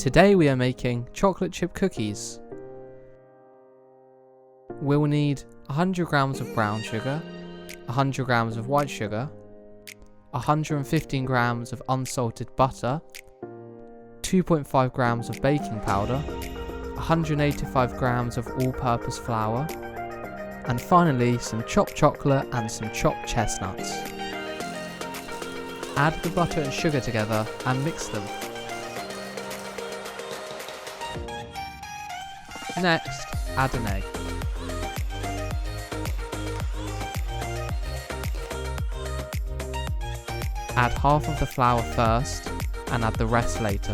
Today we are making chocolate chip cookies. We'll need 100 grams of brown sugar, 100 grams of white sugar, 115 grams of unsalted butter, 2.5 grams of baking powder, 185 grams of all-purpose flour, and finally some chopped chocolate and some chopped chestnuts. Add the butter and sugar together and mix them. Next, add an egg. Add half of the flour first and add the rest later.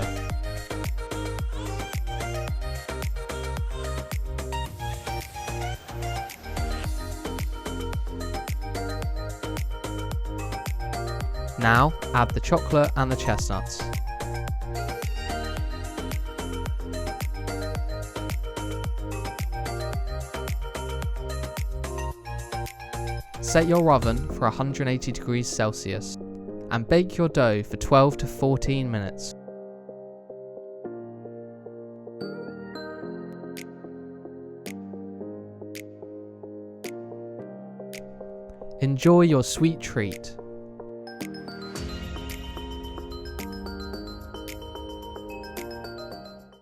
Now add the chocolate and the chestnuts. Set your oven for 180 degrees Celsius and bake your dough for 12 to 14 minutes. Enjoy your sweet treat.